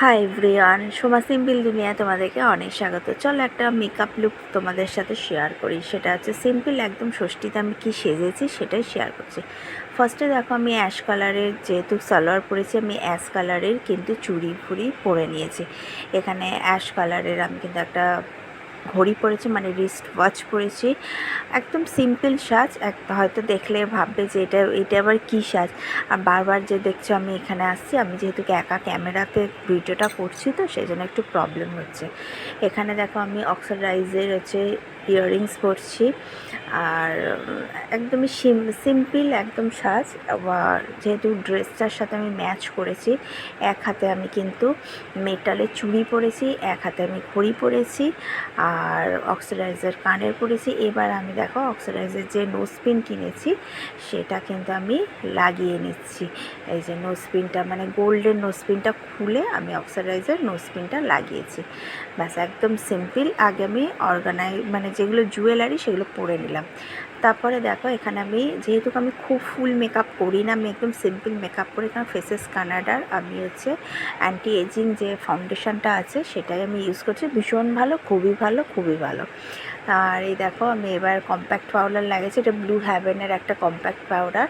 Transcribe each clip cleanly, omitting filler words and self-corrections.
Hi everyone, Soma simple দুনিয়া তোমাদেরকে অনেক স্বাগত। চলো একটা মেকআপ লুক তোমাদের সাথে শেয়ার করি। সেটা হচ্ছে সিম্পল একদম ষষ্ঠীতে আমি কি সেজেছি সেটাই শেয়ার করছি। ফার্স্টে দেখো, আমি অ্যাশ কালারের যেহেতু সালোয়ার পরেছি, আমি অ্যাশ কালারের কিন্তু চুড়ি ফুড়ি পরে নিয়েছি। এখানে অ্যাশ কালারের আমি কিন্তু একটা ঘড়ি পরেছি, মানে রিস্ট ওয়াচ পরেছি। একদম সিম্পল সাজ। হয়তো দেখলে ভাববে যে এটা আবার কী সাজ। আর বারবার যে দেখছো আমি এখানে আসছি, আমি যেহেতু একা ক্যামেরাতে ভিডিওটা করছি, তো সেই জন্য একটু প্রবলেম হচ্ছে। এখানে দেখো আমি অক্সিডাইজের ইয়াররিংস পরছি। আর একদমই সিম্পল একদম সাজ। আবার যেহেতু ড্রেসটার সাথে আমি ম্যাচ করেছি, এক হাতে আমি কিন্তু মেটালের চুড়ি পরেছি, এক হাতে আমি ঘড়ি পরেছি, আর অক্সিডাইজার কানের পরেছি। এবার আমি দেখো অক্সিডাইজার যে নোজপিন কিনেছি সেটা কিন্তু আমি লাগিয়ে নিচ্ছি। এই যে নোজপিনটা, মানে গোল্ডের নোজপিনটা খুলে আমি অক্সিডাইজার নোজপিনটা লাগিয়েছি। ব্যাস, একদম সিম্পল। আগে আমি মানে যেগুলো জুয়েলারি সেগুলো পরে নিলাম। তারপরে দেখো এখানে আমি যেহেতু আমি খুব ফুল মেকআপ করি না, আমি একদম সিম্পল মেকআপ করি, কারণ ফেসেস কানাডার আমি অ্যান্টি এজিং যে ফাউন্ডেশনটা আছে সেটাই আমি ইউজ করছি। ভীষণ ভালো, খুবই ভালো, খুবই ভালো। আর এই দেখো আমি এবার কম্প্যাক্ট পাউডার লাগিয়েছি। এটা ব্লু হ্যাভেনের একটা কম্প্যাক্ট পাউডার।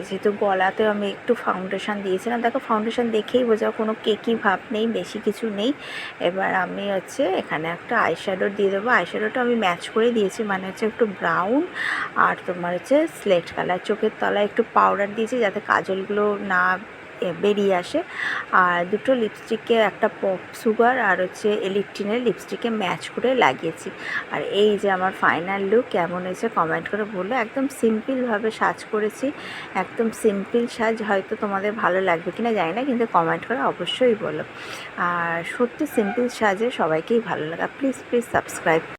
যেহেতু গলাতেও আমি একটু ফাউন্ডেশন দিয়েছিলাম, দেখো ফাউন্ডেশন দেখেই বোঝাও কোনো কেকি ভাব নেই, বেশি কিছু নেই। এবার আমি এখানে একটা আইশ্যাডো দিয়ে দেবো। আইশ্যাডোটা আমি ম্যাচ করে দিয়েছি, মানে একটু ব্রাউন আর তোমার স্লেট কালার। চোখের তলায় একটু পাউডার দিয়েছি যাতে কাজলগুলো না বেরিয়ে আসে। আর দুটো লিপস্টিকে, একটা পপ সুগার আর এলিপটিনের লিপস্টিকে ম্যাচ করে লাগিয়েছি। আর এই যে আমার ফাইনাল লুক কেমন হয়েছে কমেন্ট করে বললো। একদম সিম্পলভাবে সাজ করেছি, একদম সিম্পল সাজ। হয়তো তোমাদের ভালো লাগবে কিনা জানি না, কিন্তু কমেন্ট করে অবশ্যই বলো। আর সত্যি সিম্পল সাজে সবাইকেই ভালো লাগে। Please please subscribe.